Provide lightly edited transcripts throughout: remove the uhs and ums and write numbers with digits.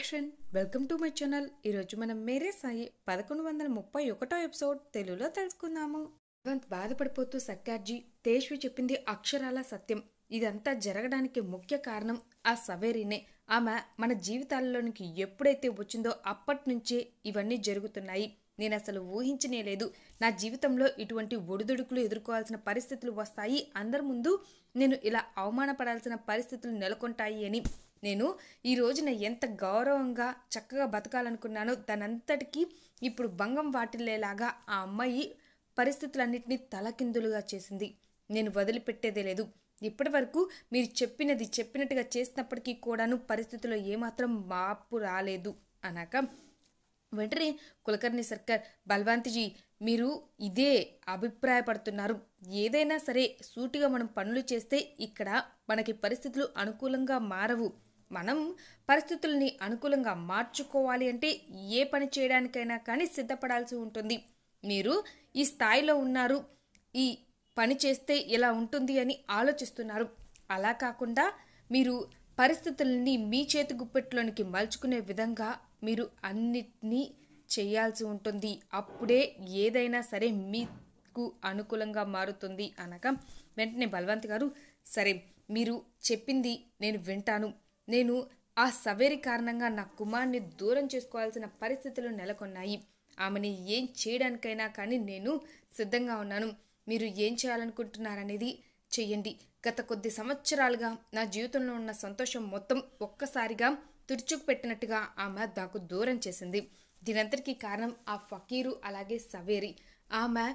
Action welcome to my channel. ఈరోజు మనం మేరే Sai 1131 episode తెలుగులో తెలుసుకుందాము. భగవంత్ బాధపడిపోతూ సర్కార్జీ తేజ్వి చెప్పింది అక్షరాల సత్యం. ఇదంతా జరగడానికి ముఖ్య కారణం ఆ సవేరీనే. ఆమె మన జీవితాలలోనికి ఎప్పుడైతే వచ్చిందో అప్పటి నుంచే ఇవన్నీ జరుగుతున్నాయి. నేను అసలు ఊహించనే లేదు నా జీవితంలో ఇటువంటి ఒడిదుడుకులు ఎదుర్కోవాల్సిన పరిస్థితులు వస్తాయి, అందరి ముందు నేను ఇలా అవమానపడాల్సిన పరిస్థితులు నెలకొంటాయి అని. నేను ఈ రోజున ఎంత గౌరవంగా చక్కగా బతకాలనుకున్నానో దానంతటికీ ఇప్పుడు భంగం వాటిల్లేలాగా ఆ అమ్మాయి పరిస్థితులన్నింటినీ తలకిందులుగా చేసింది. నేను వదిలిపెట్టేదే లేదు. ఇప్పటి వరకు మీరు చెప్పినట్టుగా చేసినప్పటికీ కూడాను పరిస్థితుల్లో ఏమాత్రం మార్పు రాలేదు అన్నాక వెంటనే కులకర్ణి సర్కార్, బల్వంత్జీ మీరు ఇదే అభిప్రాయపడుతున్నారు. ఏదైనా సరే సూటిగా మనం పనులు చేస్తే ఇక్కడ మనకి పరిస్థితులు అనుకూలంగా మారవు. మనం పరిస్థితుల్ని అనుకూలంగా మార్చుకోవాలి అంటే ఏ పని చేయడానికైనా కానీ సిద్ధపడాల్సి ఉంటుంది. మీరు ఈ స్థాయిలో ఉన్నారు, ఈ పని చేస్తే ఇలా ఉంటుంది అని ఆలోచిస్తున్నారు. అలా కాకుండా మీరు పరిస్థితుల్ని మీ చేతి గుప్పెట్లోనికి మలుచుకునే విధంగా మీరు అన్నిటినీ చేయాల్సి ఉంటుంది. అప్పుడే ఏదైనా సరే మీకు అనుకూలంగా మారుతుంది అనగా వెంటనే బల్వంత్ గారు, సరే మీరు చెప్పింది నేను వింటాను. నేను ఆ సవేరి కారణంగా నా కుమార్ని దూరం చేసుకోవాల్సిన పరిస్థితులు నెలకొన్నాయి. ఆమెని ఏం చేయడానికైనా కానీ నేను సిద్ధంగా ఉన్నాను. మీరు ఏం చేయాలనుకుంటున్నారనేది చెయ్యండి. గత కొద్ది సంవత్సరాలుగా నా జీవితంలో ఉన్న సంతోషం మొత్తం ఒక్కసారిగా తుడుచుకుపెట్టినట్టుగా ఆమె నాకు దూరం చేసింది. దీనంతటికీ కారణం ఆ ఫకీరు అలాగే సవేరి. ఆమె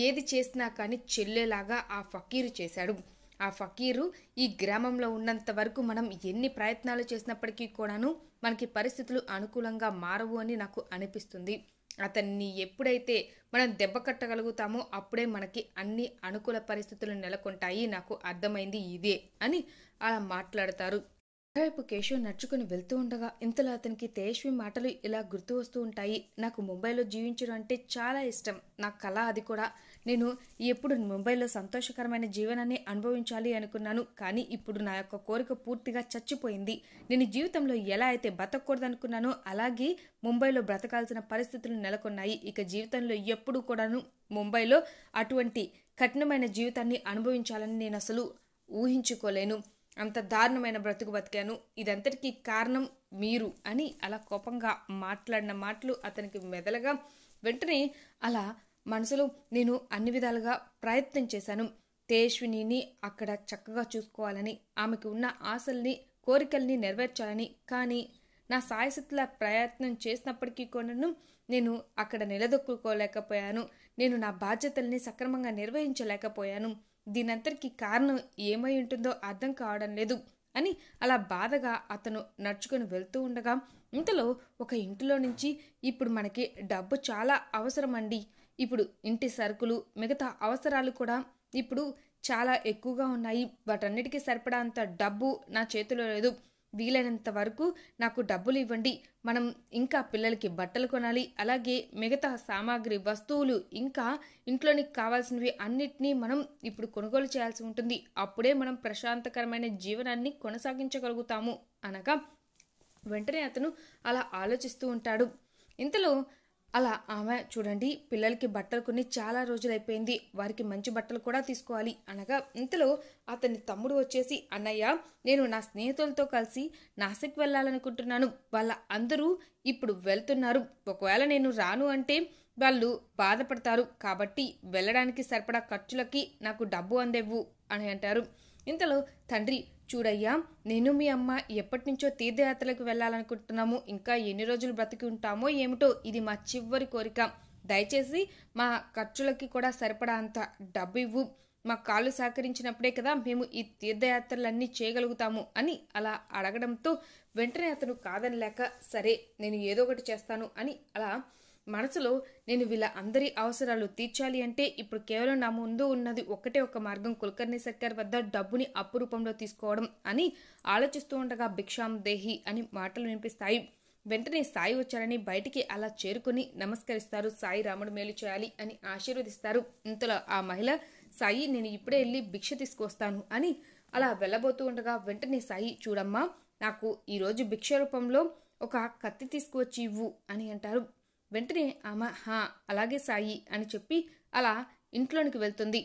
ఏది చేసినా కానీ చెల్లేలాగా ఆ ఫకీరు చేశాడు. ఆ ఫకీరు ఈ గ్రామంలో ఉన్నంత వరకు మనం ఎన్ని ప్రయత్నాలు చేసినప్పటికీ కూడాను మనకి పరిస్థితులు అనుకూలంగా మారవు అని నాకు అనిపిస్తుంది. అతన్ని ఎప్పుడైతే మనం దెబ్బ కట్టగలుగుతామో అప్పుడే మనకి అన్ని అనుకూల పరిస్థితులు నెలకొంటాయి. నాకు అర్థమైంది ఇదే అని అలా మాట్లాడతారు. వైపు కేశవ్ నడుచుకుని వెళ్తూ ఉండగా ఇంతలో అతనికి తేజ్వి మాటలు ఇలా గుర్తు వస్తూ ఉంటాయి. నాకు ముంబైలో జీవించడం అంటే చాలా ఇష్టం, నా కళ అది కూడా. నేను ఎప్పుడు ముంబైలో సంతోషకరమైన జీవనాన్ని అనుభవించాలి అనుకున్నాను. కానీ ఇప్పుడు నా యొక్క కోరిక పూర్తిగా చచ్చిపోయింది. నేను జీవితంలో ఎలా అయితే బతకూడదనుకున్నానో అలాగే ముంబైలో బ్రతకాల్సిన పరిస్థితులు నెలకొన్నాయి. ఇక జీవితంలో ఎప్పుడు కూడాను ముంబైలో అటువంటి కఠినమైన జీవితాన్ని అనుభవించాలని నేను అసలు ఊహించుకోలేను. అంత దారుణమైన బ్రతుకు బతికాను. ఇదంతటికీ కారణం మీరు అని అలా కోపంగా మాట్లాడిన మాటలు అతనికి మెదలగా వెంటనే అలా మనసులో నేను అన్ని విధాలుగా ప్రయత్నం చేశాను. తేజ్విని అక్కడ చక్కగా చూసుకోవాలని, ఆమెకు ఉన్న ఆశల్ని కోరికల్ని నెరవేర్చాలని. కానీ నా సాయశక్తుల ప్రయత్నం చేసినప్పటికీ కూడాను నేను అక్కడ నిలదొక్కుకోలేకపోయాను. నేను నా బాధ్యతల్ని సక్రమంగా నిర్వహించలేకపోయాను. దీనంతటికీ కారణం ఏమై ఉంటుందో అర్థం కావడం లేదు అని అలా బాధగా అతను నడుచుకుని వెళ్తూ ఉండగా ఇంతలో ఒక ఇంటిలో నుంచి, ఇప్పుడు మనకి డబ్బు చాలా అవసరం అండి. ఇప్పుడు ఇంటి సరుకులు మిగతా అవసరాలు కూడా ఇప్పుడు చాలా ఎక్కువగా ఉన్నాయి. వాటన్నిటికీ సరిపడా అంత డబ్బు నా చేతిలో లేదు. వీలైనంత వరకు నాకు డబ్బులు ఇవ్వండి. మనం ఇంకా పిల్లలకి బట్టలు కొనాలి, అలాగే మిగతా సామాగ్రి వస్తువులు ఇంకా ఇంట్లోనికి కావాల్సినవి అన్నిటినీ మనం ఇప్పుడు కొనుగోలు చేయాల్సి ఉంటుంది. అప్పుడే మనం ప్రశాంతకరమైన జీవనాన్ని కొనసాగించగలుగుతాము అనగా వెంటనే అతను అలా ఆలోచిస్తూ ఉంటాడు. ఇంతలో అలా ఆమె, చూడండి పిల్లలకి బట్టలు కొని చాలా రోజులైపోయింది, వారికి మంచి బట్టలు కూడా తీసుకోవాలి అనగా ఇంతలో అతని తమ్ముడు వచ్చేసి, అన్నయ్య నేను నా స్నేహితులతో కలిసి నాసిక్ వెళ్ళాలనుకుంటున్నాను. వాళ్ళ అందరూ ఇప్పుడు వెళ్తున్నారు. ఒకవేళ నేను రాను అంటే వాళ్ళు బాధపడతారు. కాబట్టి వెళ్ళడానికి సరిపడా ఖర్చులకి నాకు డబ్బు అందేవు అని అంటారు. ఇంతలో తండ్రి, చూడయ్యా నేను మీ అమ్మ ఎప్పటి నుంచో తీర్థయాత్రలకు వెళ్ళాలనుకుంటున్నాము. ఇంకా ఎన్ని రోజులు బ్రతికి ఉంటామో ఏమిటో, ఇది మా చివరి కోరిక. దయచేసి మా ఖర్చులకి కూడా సరిపడా అంత డబ్బు ఇవ్వు. మా కాళ్ళు సహకరించినప్పుడే కదా మేము ఈ తీర్థయాత్రలన్నీ చేయగలుగుతాము అని అలా అడగడంతో వెంటనే అతను కాదనలేక, సరే నేను ఏదో ఒకటి చేస్తాను అని అలా మనసులో, నేను వీళ్ళ అందరి అవసరాలు తీర్చాలి అంటే ఇప్పుడు కేవలం నా ముందు ఉన్నది ఒక్కటే ఒక మార్గం, కులకర్ణి సర్కార్ వద్ద డబ్బుని అప్పు రూపంలో తీసుకోవడం అని ఆలోచిస్తూ ఉండగా భిక్షాం దేహి అని మాటలు వినిపిస్తాయి. వెంటనే సాయి వచ్చారని బయటికి అలా చేరుకుని నమస్కరిస్తారు. సాయి రాముడు మేలు చేయాలి అని ఆశీర్వదిస్తారు. ఇంతలో ఆ మహిళ, సాయి నేను ఇప్పుడే వెళ్ళి భిక్ష తీసుకొస్తాను అని అలా వెళ్ళబోతూ ఉండగా వెంటనే సాయి, చూడమ్మా నాకు ఈరోజు భిక్ష రూపంలో ఒక కత్తి తీసుకువచ్చి ఇవ్వు అని అంటారు. వెంటనే ఆమె హా అలాగే సాయి అని చెప్పి అలా ఇంట్లోనికి వెళ్తుంది.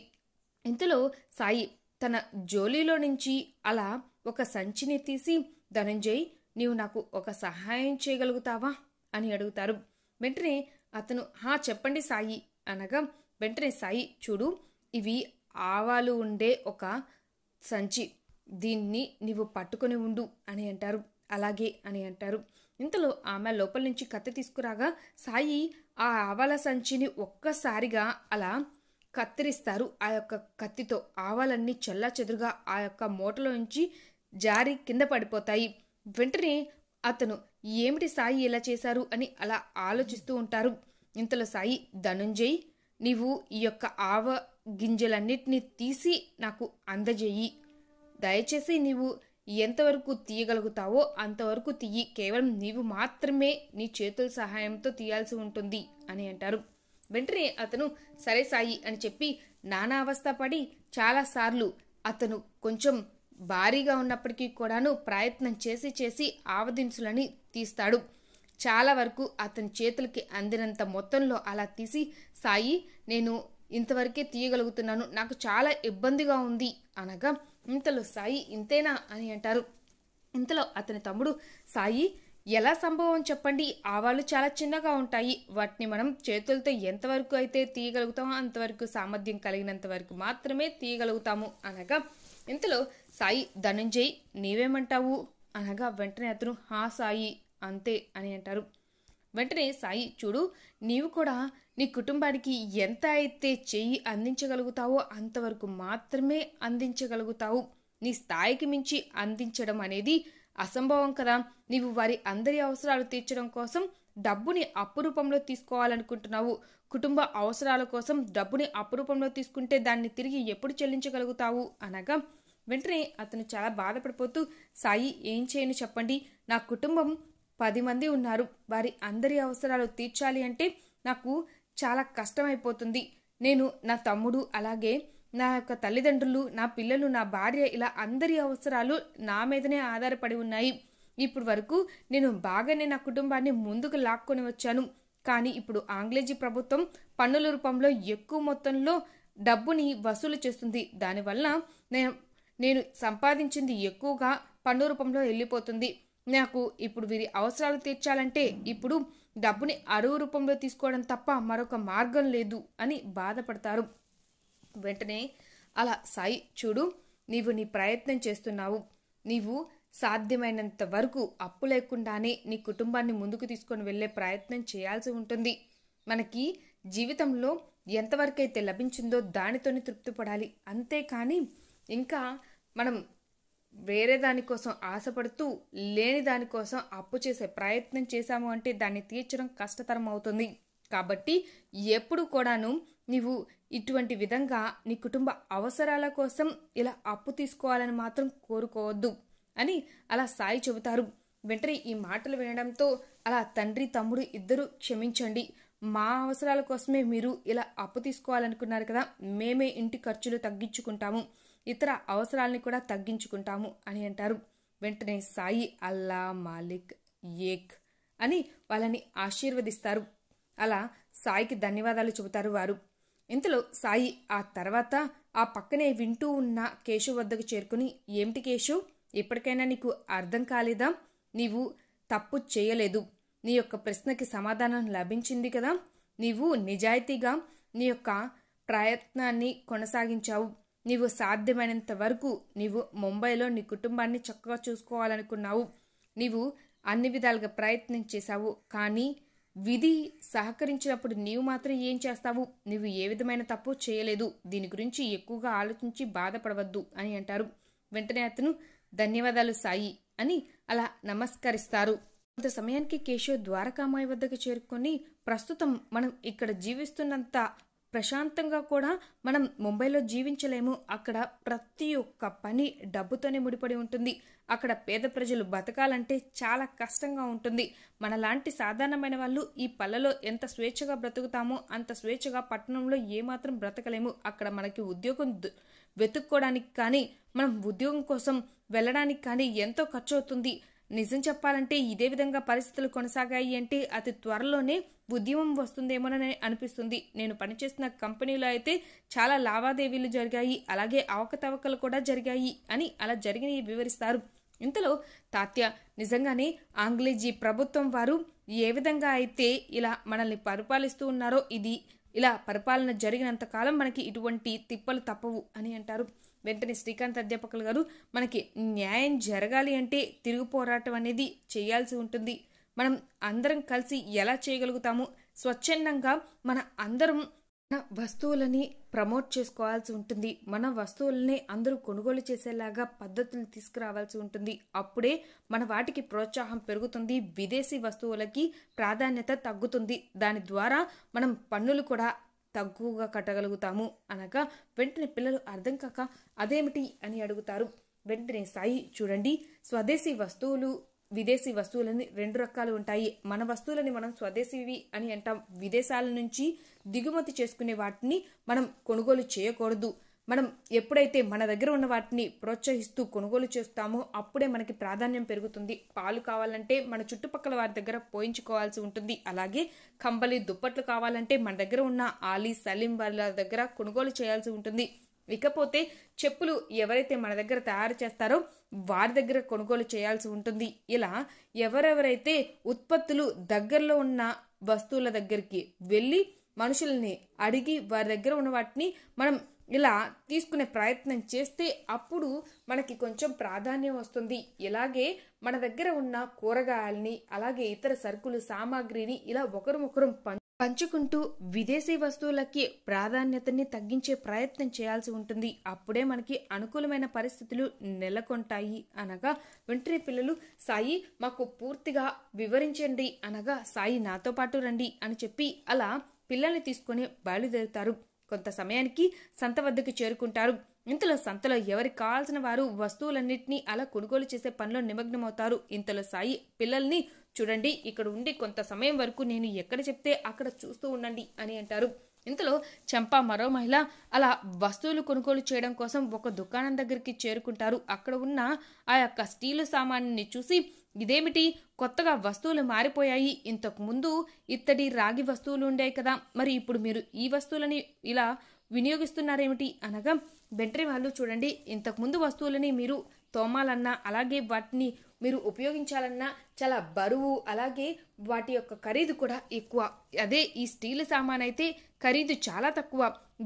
ఇంతలో సాయి తన జోలీలో నుంచి అలా ఒక సంచిని తీసి, ధనంజయ్ నీవు నాకు ఒక సహాయం చేయగలుగుతావా అని అడుగుతారు. వెంటనే అతను హా చెప్పండి సాయి అనగా, వెంటనే సాయి చూడు ఇవి ఆవాలు ఉండే ఒక సంచి, దీన్ని నీవు పట్టుకొని ఉండు అని అంటారు. అలాగే అని అంటారు. ఇంతలో ఆమె లోపల నుంచి కత్తి తీసుకురాగా సాయి ఆ ఆవాల సంచిని ఒక్కసారిగా అలా కత్తిరిస్తారు. ఆ యొక్క కత్తితో ఆవాలన్నీ చెల్లా చెదురుగా ఆ యొక్క మూటలో నుంచి జారి కింద పడిపోతాయి. వెంటనే అతను ఏమిటి సాయి ఇలా చేశారు అని అలా ఆలోచిస్తూ ఉంటారు. ఇంతలో సాయి ధనంజయ్ నీవు ఈ యొక్క ఆవ గింజలన్నిటినీ తీసి నాకు అందజేయి, దయచేసి నీవు ఎంతవరకు తీయగలుగుతావో అంతవరకు తీయి, కేవలం నీవు మాత్రమే నీ చేతుల సహాయంతో తీయాల్సి ఉంటుంది అని అంటారు. వెంటనే అతను సరే సాయి అని చెప్పి నానా అవస్థ పడి చాలాసార్లు అతను కొంచెం భారీగా ఉన్నప్పటికీ కూడాను ప్రయత్నం చేసి చేసి ఆవదినుసులని తీస్తాడు. చాలా వరకు అతని చేతులకి అందినంత మొత్తంలో అలా తీసి సాయి నేను ఇంతవరకే తీయగలుగుతున్నాను, నాకు చాలా ఇబ్బందిగా ఉంది అనగా, ఇంతలో సాయి ఇంతేనా అని అంటారు. ఇంతలో అతని తమ్ముడు సాయి ఎలా సంభవం చెప్పండి, ఆవాలు చాలా చిన్నగా ఉంటాయి, వాటిని మనం చేతులతో ఎంతవరకు అయితే తీయగలుగుతామో అంతవరకు సామర్థ్యం కలిగినంత వరకు మాత్రమే తీయగలుగుతాము అనగా, ఇంతలో సాయి ధనంజయ్ నీవేమంటావు అనగా, వెంటనే అతను హా సాయి అంతే అని అంటారు. వెంటనే సాయి చూడు నీవు కూడా నీ కుటుంబానికి ఎంత అయితే చెయ్యి అందించగలుగుతావో అంతవరకు మాత్రమే అందించగలుగుతావు, నీ స్థాయికి మించి అందించడం అనేది అసంభవం కదా. నీవు వారి అందరి అవసరాలు తీర్చడం కోసం డబ్బుని అప్పు రూపంలో తీసుకోవాలనుకుంటున్నావు, కుటుంబ అవసరాల కోసం డబ్బుని అప్పు రూపంలో తీసుకుంటే దాన్ని తిరిగి ఎప్పుడు చెల్లించగలుగుతావు అనగా, వెంటనే అతను చాలా బాధపడిపోతూ సాయి ఏం చేయను చెప్పండి, నా కుటుంబం 10 మంది ఉన్నారు, వారి అందరి అవసరాలు తీర్చాలి అంటే నాకు చాలా కష్టమైపోతుంది, నేను నా తమ్ముడు అలాగే నా యొక్క తల్లిదండ్రులు నా పిల్లలు నా భార్య ఇలా అందరి అవసరాలు నా మీదనే ఆధారపడి ఉన్నాయి. ఇప్పుడు వరకు నేను బాగానే నా కుటుంబాన్ని ముందుకు లాక్కొని వచ్చాను, కానీ ఇప్పుడు ఆంగ్లేజీ ప్రభుత్వం పన్నుల రూపంలో ఎక్కువ మొత్తంలో డబ్బుని వసూలు చేస్తుంది, దానివల్ల నేను సంపాదించింది ఎక్కువగా పన్ను రూపంలో వెళ్ళిపోతుంది, నాకు ఇప్పుడు వీరి అవసరాలు తీర్చాలంటే ఇప్పుడు డబ్బుని అరువు రూపంలో తీసుకోవడం తప్ప మరొక మార్గం లేదు అని బాధపడతారు. వెంటనే అలా సాయి చూడు నీవు నీ ప్రయత్నం చేస్తున్నావు, నీవు సాధ్యమైనంత వరకు అప్పు లేకుండానే నీ కుటుంబాన్ని ముందుకు తీసుకొని వెళ్ళే ప్రయత్నం చేయాల్సి ఉంటుంది. మనకి జీవితంలో ఎంతవరకైతే లభించిందో దానితోనే తృప్తి పడాలి, అంతేకాని ఇంకా మనం వేరే దానికోసం ఆశపడుతూ లేని దానికోసం అప్పు చేసే ప్రయత్నం చేశాము అంటే దాన్ని తీర్చడం కష్టతరం అవుతుంది. కాబట్టి ఎప్పుడు కూడాను నీవు ఇటువంటి విధంగా నీ కుటుంబ అవసరాల కోసం ఇలా అప్పు తీసుకోవాలని మాత్రం కోరుకోవద్దు అని అలా సాయి చెబుతారు. వెంటనే ఈ మాటలు వినడంతో అలా తండ్రి తమ్ముడు ఇద్దరు క్షమించండి, మా అవసరాల కోసమే మీరు ఇలా అప్పు తీసుకోవాలనుకున్నారు కదా, మేమే ఇంటి ఖర్చులు తగ్గించుకుంటాము, ఇతర అవసరాలని కూడా తగ్గించుకుంటాము అని అంటారు. వెంటనే సాయి అల్లా మాలిక్ ఏక్ అని వాళ్ళని ఆశీర్వదిస్తారు. అలా సాయికి ధన్యవాదాలు చెబుతారు వారు. ఇంతలో సాయి ఆ తర్వాత ఆ పక్కనే వింటూ ఉన్న కేశవ్ వద్దకు చేరుకుని, ఏమిటి కేశవ్, ఇప్పటికైనా నీకు అర్థం కాలేదా, నీవు తప్పు చేయలేదు, నీ యొక్క ప్రశ్నకి సమాధానం లభించింది కదా, నీవు నిజాయితీగా నీ యొక్క ప్రయత్నాన్ని కొనసాగించావు, నీవు సాధ్యమైనంత వరకు నీవు ముంబైలో నీ కుటుంబాన్ని చక్కగా చూసుకోవాలనుకున్నావు, నీవు అన్ని విధాలుగా ప్రయత్నం చేశావు, కానీ విధి సహకరించినప్పుడు నీవు మాత్రం ఏం చేస్తావు, నీవు ఏ విధమైన తప్పు చేయలేదు, దీని గురించి ఎక్కువగా ఆలోచించి బాధపడవద్దు అని అంటారు. వెంటనే అతను ధన్యవాదాలు సాయి అని అలా నమస్కరిస్తారు. కొంత సమయానికి కేశవ్ ద్వారకామాయి వద్దకు చేరుకొని, ప్రస్తుతం మనం ఇక్కడ జీవిస్తున్నంత ప్రశాంతంగా కూడా మనం ముంబైలో జీవించలేము, అక్కడ ప్రతి ఒక్క పని డబ్బుతోనే ముడిపడి ఉంటుంది, అక్కడ పేద ప్రజలు బతకాలంటే చాలా కష్టంగా ఉంటుంది, మనలాంటి సాధారణమైన వాళ్ళు ఈ పల్లెలో ఎంత స్వేచ్ఛగా బ్రతుకుతామో అంత స్వేచ్ఛగా పట్టణంలో ఏమాత్రం బ్రతకలేము, అక్కడ మనకి ఉద్యోగం వెతుక్కోవడానికి కానీ మనం ఉద్యోగం కోసం వెళ్ళడానికి కానీ ఎంతో ఖర్చు అవుతుంది, నిజం చెప్పాలంటే ఇదే విధంగా పరిస్థితులు కొనసాగాయి అంటే అతి త్వరలోనే ఉద్యమం వస్తుందేమోనని అనిపిస్తుంది. నేను పనిచేస్తున్న కంపెనీలో అయితే చాలా లావాదేవీలు జరిగాయి, అలాగే అవకతవకలు కూడా జరిగాయి అని అలా జరిగినవి వివరిస్తారు. ఇంతలో తాత్య నిజంగానే ఆంగ్లేజీ ప్రభుత్వం వారు ఏ విధంగా అయితే ఇలా మనల్ని పరిపాలిస్తూ ఉన్నారో ఇలా పరిపాలన జరిగినంత కాలం మనకి ఇటువంటి తిప్పలు తప్పవు అని అంటారు. వెంటనే శ్రీకాంత్ అధ్యాపకులు గారు, మనకి న్యాయం జరగాలి అంటే తిరుగు పోరాటం అనేది చేయాల్సి ఉంటుంది. మనం అందరం కలిసి ఎలా చేయగలుగుతాము? స్వచ్ఛందంగా మన అందరం మన వస్తువులని ప్రమోట్ చేసుకోవాల్సి ఉంటుంది. మన వస్తువులని అందరూ కొనుగోలు చేసేలాగా పద్ధతులు తీసుకురావాల్సి ఉంటుంది. అప్పుడే మన వాటికి ప్రోత్సాహం పెరుగుతుంది, విదేశీ వస్తువులకి ప్రాధాన్యత తగ్గుతుంది. దాని ద్వారా మనం పన్నులు కూడా తక్కువగా కట్టగలుగుతాము అనగా వెంటనే పిల్లలు అర్థం కాక అదేమిటి అని అడుగుతారు. వెంటనే సాయి, చూడండి, స్వదేశీ వస్తువులు విదేశీ వస్తువులని రెండు రకాలు ఉంటాయి. మన వస్తువులని మనం స్వదేశీవి అని అంటాం. విదేశాల నుంచి దిగుమతి చేసుకునే వాటిని మనం కొనుగోలు చేయకూడదు. మనం ఎప్పుడైతే మన దగ్గర ఉన్న వాటిని ప్రోత్సహిస్తూ కొనుగోలు చేస్తామో అప్పుడే మనకి ప్రాధాన్యం పెరుగుతుంది. పాలు కావాలంటే మన చుట్టుపక్కల వారి దగ్గర పోయించుకోవాల్సి ఉంటుంది. అలాగే కంబలి దుప్పట్లు కావాలంటే మన దగ్గర ఉన్న ఆలీ సలీం వాళ్ళ దగ్గర కొనుగోలు చేయాల్సి ఉంటుంది. ఇకపోతే చెప్పులు ఎవరైతే మన దగ్గర తయారు చేస్తారో వారి దగ్గర కొనుగోలు చేయాల్సి ఉంటుంది. ఇలా ఎవరెవరైతే ఉత్పత్తులు దగ్గరలో ఉన్న వస్తువుల దగ్గరికి వెళ్ళి మనుషుల్ని అడిగి వారి దగ్గర ఉన్న వాటిని మనం ఇలా తీసుకునే ప్రయత్నం చేస్తే అప్పుడు మనకి కొంచెం ప్రాధాన్యం వస్తుంది. ఇలాగే మన దగ్గర ఉన్న కూరగాయల్ని అలాగే ఇతర సరుకులు సామాగ్రిని ఇలా ఒకరికొకరు పంచుకుంటూ విదేశీ వస్తువులకి ప్రాధాన్యతని తగ్గించే ప్రయత్నం చేయాల్సి ఉంటుంది. అప్పుడే మనకి అనుకూలమైన పరిస్థితులు నెలకొంటాయి అనగా వెంటనే పిల్లలు, సాయి మాకు పూర్తిగా వివరించండి అనగా, సాయి నాతో పాటు రండి అని చెప్పి అలా పిల్లల్ని తీసుకొని బయలుదేరుతారు. కొంత సమయానికి సంత వద్దకు చేరుకుంటారు. ఇంతలో సంతలో ఎవరికి కావాల్సిన వారు వస్తువులన్నింటినీ అలా కొనుగోలు చేసే పనిలో నిమగ్నమవుతారు. ఇంతలో సాయి పిల్లల్ని, చూడండి, ఇక్కడ ఉండి కొంత సమయం వరకు నేను ఎక్కడ చెప్తే అక్కడ చూస్తూ ఉండండి అని అంటారు. ఇంతలో చంపా మరో మహిళ అలా వస్తువులు కొనుగోలు చేయడం కోసం ఒక దుకాణం దగ్గరికి చేరుకుంటారు. అక్కడ ఉన్న ఆ యొక్క స్టీలు సామాన్ని చూసి, ఇదేమిటి, కొత్తగా వస్తువులు మారిపోయాయి, ఇంతకు ముందు ఇత్తడి రాగి వస్తువులు ఉండేవి కదా, మరి ఇప్పుడు మీరు ఈ వస్తువులని ఇలా వినియోగిస్తున్నారేమిటి అనగా వెంటనే వాళ్ళు, చూడండి, ఇంతకుముందు వస్తువులని మీరు తోమాలన్నా అలాగే వాటిని మీరు ఉపయోగించాలన్నా చాలా బరువు, అలాగే వాటి యొక్క ఖరీదు కూడా ఎక్కువ. అదే ఈ స్టీల్ సామాన్ అయితే ఖరీదు చాలా తక్కువ,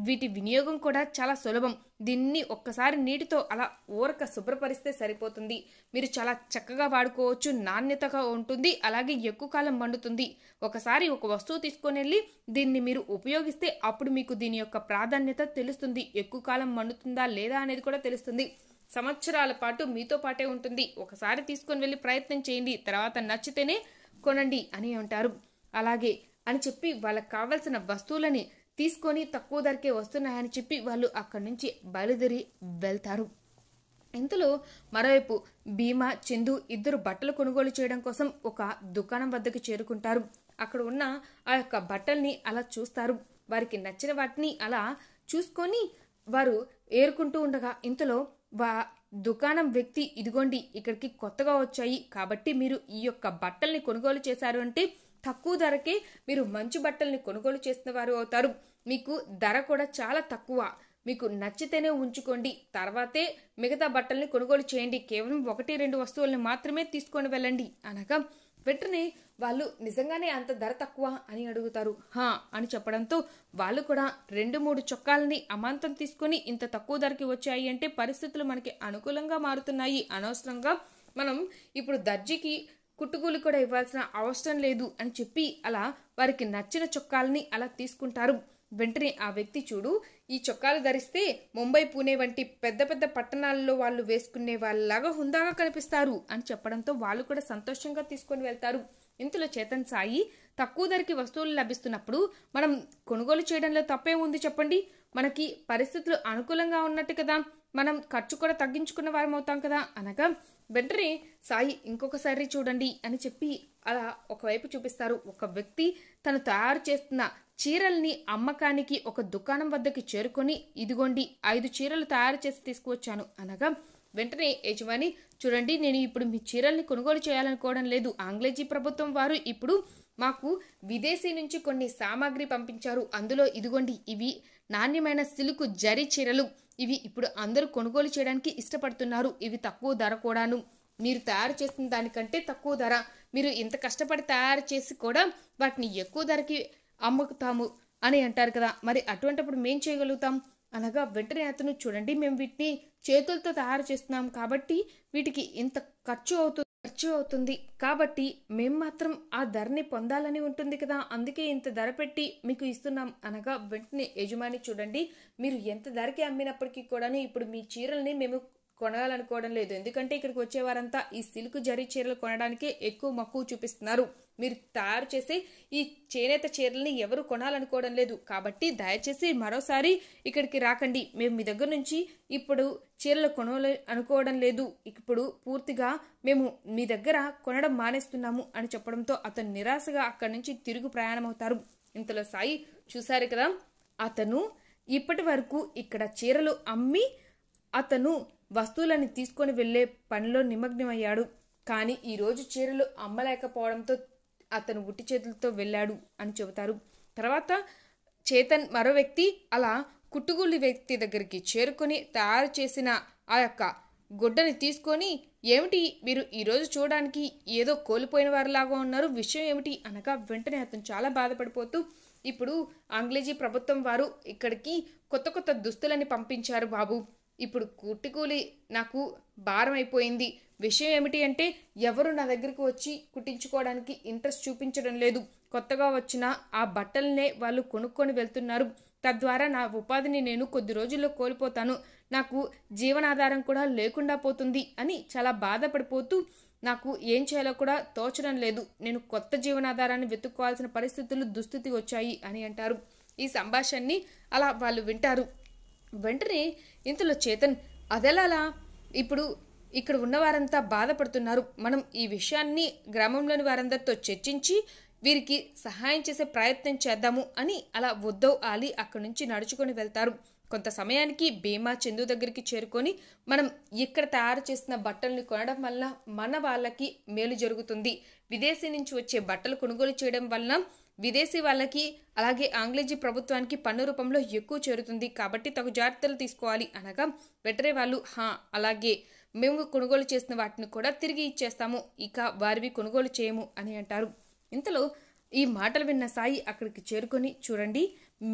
వీటి వినియోగం కూడా చాలా సులభం. దీన్ని ఒక్కసారి నీటితో అలా ఊరక శుభ్రపరిస్తే సరిపోతుంది. మీరు చాలా చక్కగా వాడుకోవచ్చు, నాణ్యతగా ఉంటుంది, అలాగే ఎక్కువ కాలం మండుతుంది. ఒకసారి ఒక వస్తువు తీసుకొని వెళ్ళి దీన్ని మీరు ఉపయోగిస్తే అప్పుడు మీకు దీని యొక్క ప్రాధాన్యత తెలుస్తుంది. ఎక్కువ కాలం మండుతుందా లేదా అనేది కూడా తెలుస్తుంది. సంవత్సరాల పాటు మీతో పాటే ఉంటుంది. ఒకసారి తీసుకొని వెళ్ళి ప్రయత్నం చేయండి, తర్వాత నచ్చితేనే కొనండి అని అంటారు. అలాగే అని చెప్పి వాళ్ళకి కావాల్సిన వస్తువులని తీసుకొని తక్కువ ధరకే వస్తున్నాయని చెప్పి వాళ్ళు అక్కడి నుంచి బయలుదేరి వెళ్తారు. ఇంతలో మరోవైపు భీమా, చందు ఇద్దరు బట్టలు కొనుగోలు చేయడం కోసం ఒక దుకాణం వద్దకు చేరుకుంటారు. అక్కడ ఉన్న ఆ యొక్క బట్టల్ని అలా చూస్తారు. వారికి నచ్చిన వాటిని అలా చూసుకొని వారు ఏరుకుంటూ ఉండగా ఇంతలో దుకాణం వ్యక్తి, ఇదిగోండి, ఇక్కడికి కొత్తగా వచ్చాయి కాబట్టి మీరు ఈ యొక్క బట్టల్ని కొనుగోలు చేశారు అంటే తక్కువ ధరకే మీరు మంచి బట్టల్ని కొనుగోలు చేసిన వారు అవుతారు. మీకు ధర కూడా చాలా తక్కువ, మీకు నచ్చితేనే ఉంచుకోండి, తర్వాతే మిగతా బట్టల్ని కొనుగోలు చేయండి, కేవలం 1-2 వస్తువుల్ని మాత్రమే తీసుకొని వెళ్ళండి అనగా వెంటనే వాళ్ళు, నిజంగానే అంత ధర తక్కువ అని అడుగుతారు. హా అని చెప్పడంతో వాళ్ళు కూడా 2-3 చొక్కాలని అమాంతం తీసుకొని ఇంత తక్కువ ధరకి వచ్చాయి అంటే పరిస్థితులు మనకి అనుకూలంగా మారుతున్నాయి, అనవసరంగా మనం ఇప్పుడు దర్జీకి కుట్టుకూలి కూడా ఇవ్వాల్సిన అవసరం లేదు అని చెప్పి అలా వారికి నచ్చిన చొక్కాలని అలా తీసుకుంటారు. వెంటనే ఆ వ్యక్తి, చూడు, ఈ చొక్కాలు ధరిస్తే ముంబై, పూణే వంటి పెద్ద పెద్ద పట్టణాల్లో వాళ్ళు వేసుకునే వాళ్ళలాగా హుందాగా కనిపిస్తారు అని చెప్పడంతో వాళ్ళు కూడా సంతోషంగా తీసుకొని వెళ్తారు. ఇంతలో చేతన్, సాయి, తక్కువ ధరకి వస్తువులు లభిస్తున్నప్పుడు మనం కొనుగోలు చేయడంలో తప్పేముంది చెప్పండి, మనకి పరిస్థితులు అనుకూలంగా ఉన్నట్టు కదా, మనం ఖర్చు కూడా తగ్గించుకున్న వారం అవుతాం కదా అనగా వెంటనే సాయి, ఇంకొకసారి చూడండి అని చెప్పి అలా ఒకవైపు చూపిస్తారు. ఒక వ్యక్తి తను తయారు చేస్తున్న చీరల్ని అమ్మకానికి ఒక దుకాణం వద్దకి చేరుకొని, ఇదిగోండి 5 చీరలు తయారు చేసి తీసుకువచ్చాను అనగా వెంటనే యజమాని, చూడండి నేను ఇప్పుడు మీ చీరల్ని కొనుగోలు చేయాలనుకోవడం లేదు. ఆంగ్లేజీ ప్రభుత్వం వారు ఇప్పుడు మాకు విదేశీ నుంచి కొన్ని సామాగ్రి పంపించారు. అందులో ఇదిగోండి ఇవి నాణ్యమైన సిల్క్ జరీ చీరలు. ఇవి ఇప్పుడు అందరూ కొనుగోలు చేయడానికి ఇష్టపడుతున్నారు. ఇవి తక్కువ ధర కూడాను. మీరు తయారు చేసిన దానికంటే తక్కువ ధర. మీరు ఇంత కష్టపడి తయారు చేసి కూడా వాటిని ఎక్కువ ధరకి అమ్ముతాము అని అంటారు కదా, మరి అటువంటిప్పుడు మేం చేయగలుగుతాం అనగా వెంటనే అతను, చూడండి మేము వీటిని చేతులతో తయారు చేస్తున్నాం కాబట్టి వీటికి ఇంత ఖర్చు అవుతుంది కాబట్టి మేము మాత్రం ఆ ధరని పొందాలని ఉంటుంది కదా, అందుకే ఇంత ధర పెట్టి మీకు ఇస్తున్నాం అనగా వెంటనే యజమాని, చూడండి మీరు ఎంత ధరకి అమ్మినప్పటికీ కూడాను ఇప్పుడు మీ చీరల్ని మేము కొనాలనుకోవడం లేదు. ఎందుకంటే ఇక్కడికి వచ్చేవారంతా ఈ సిల్క్ జరీ చీరలు కొనడానికే ఎక్కువ మక్కువ చూపిస్తున్నారు. మీరు తయారు చేసే ఈ చేనేత చీరల్ని ఎవరు కొనాలనుకోవడం లేదు. కాబట్టి దయచేసి మరోసారి ఇక్కడికి రాకండి. మేము మీ దగ్గర నుంచి ఇప్పుడు చీరలు అనుకోవడం లేదు. ఇప్పుడు పూర్తిగా మేము మీ దగ్గర కొనడం మానేస్తున్నాము అని చెప్పడంతో అతను నిరాశగా అక్కడి నుంచి తిరుగు ప్రయాణం అవుతారు. ఇంతలో సాయి చూశారు కదా, అతను ఇప్పటి వరకు ఇక్కడ చీరలు అమ్మి అతను వస్తువులని తీసుకొని వెళ్లే పనిలో నిమగ్నమయ్యాడు. కానీ ఈరోజు చీరలు అమ్మలేకపోవడంతో అతను ఉట్టి చేతులతో వెళ్ళాడు అని చెబుతారు. తర్వాత చేతన్ మరో వ్యక్తి అలా కుట్టుగూలి వ్యక్తి దగ్గరికి చేరుకొని తయారు చేసిన ఆ యొక్క గుడ్డని తీసుకొని, ఏమిటి మీరు ఈరోజు చూడడానికి ఏదో కోల్పోయిన వారిలాగా ఉన్నారు, విషయం ఏమిటి అనగా వెంటనే అతను చాలా బాధపడిపోతూ, ఇప్పుడు ఆంగ్లేజీ ప్రభుత్వం వారు ఇక్కడికి కొత్త కొత్త దుస్తులని పంపించారు బాబు. ఇప్పుడు కుట్టుకూలి నాకు భారం అయిపోయింది. విషయం ఏమిటి అంటే ఎవరు నా దగ్గరకు వచ్చి కుట్టించుకోవడానికి ఇంట్రెస్ట్ చూపించడం లేదు. కొత్తగా వచ్చిన ఆ బట్టలనే వాళ్ళు కొనుక్కొని వెళ్తున్నారు. తద్వారా నా ఉపాధిని నేను కొద్ది రోజుల్లో కోల్పోతాను. నాకు జీవనాధారం కూడా లేకుండా పోతుంది అని చాలా బాధపడిపోతూ, నాకు ఏం చేయాలో కూడా తోచడం లేదు. నేను కొత్త జీవనాధారాన్ని వెతుక్కోవాల్సిన దుస్థితి వచ్చాయి అని అంటారు. ఈ సంభాషణని అలా వాళ్ళు వింటారు. వెంటనే ఇంతలో చేతన్, అదెలా, ఇప్పుడు ఇక్కడ ఉన్నవారంతా బాధపడుతున్నారు. మనం ఈ విషయాన్ని గ్రామంలోని వారందరితో చర్చించి వీరికి సహాయం చేసే ప్రయత్నం చేద్దాము అని అలా ఉద్దవ్ ఆలీ అక్కడి నుంచి నడుచుకొని వెళ్తారు. కొంత సమయానికి భీమా చందు దగ్గరికి చేరుకొని, మనం ఇక్కడ తయారు చేసిన బట్టల్ని కొనడం వల్ల మన వాళ్ళకి మేలు జరుగుతుంది. విదేశీ నుంచి వచ్చే బట్టలు కొనుగోలు చేయడం వలన విదేశీ వాళ్ళకి అలాగే ఆంగ్లేజీ ప్రభుత్వానికి పన్ను రూపంలో ఎక్కువ చేరుతుంది. కాబట్టి తగు జాగ్రత్తలు తీసుకోవాలి అనగా వెంటనే వాళ్ళు, అలాగే మేము కొనుగోలు చేసిన వాటిని కూడా తిరిగి ఇచ్చేస్తాము, ఇక వారివి కొనుగోలు చేయము అని అంటారు. ఇంతలో ఈ మాటలు విన్న సాయి అక్కడికి చేరుకొని, చూడండి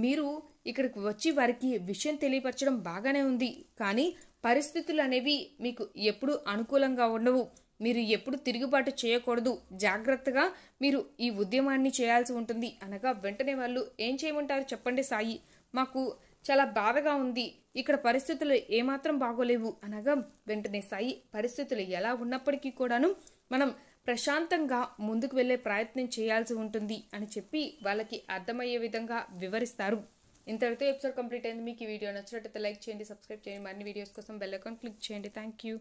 మీరు ఇక్కడికి వచ్చి వారికి విషయం తెలియపరచడం బాగానే ఉంది, కానీ పరిస్థితులు అనేవి మీకు ఎప్పుడు అనుకూలంగా ఉండవు. మీరు ఎప్పుడు తిరుగుబాటు చేయకూడదు. జాగ్రత్తగా మీరు ఈ ఉద్యమాన్ని చేయాల్సి ఉంటుంది అనగా వెంటనే వాళ్ళు, ఏం చేయమంటారు చెప్పండి సాయి, మాకు చాలా బాధగా ఉంది, ఇక్కడ పరిస్థితులు ఏమాత్రం బాగోలేవు అనగా వెంటనే సాయి, పరిస్థితులు ఎలా ఉన్నప్పటికీ కూడాను మనం ప్రశాంతంగా ముందుకు వెళ్లే ప్రయత్నం చేయాల్సి ఉంటుంది అని చెప్పి వాళ్ళకి అర్థమయ్యే విధంగా వివరిస్తారు. ఇంతటితో ఎపిసోడ్ కంప్లీట్ అయింది. మీకు ఈ వీడియో నచ్చినట్లయితే లైక్ చేయండి, సబ్స్క్రైబ్ చేయండి. మరిన్ని వీడియోస్ కోసం బెల్ ఐకాన్ క్లిక్ చేయండి. Thank you.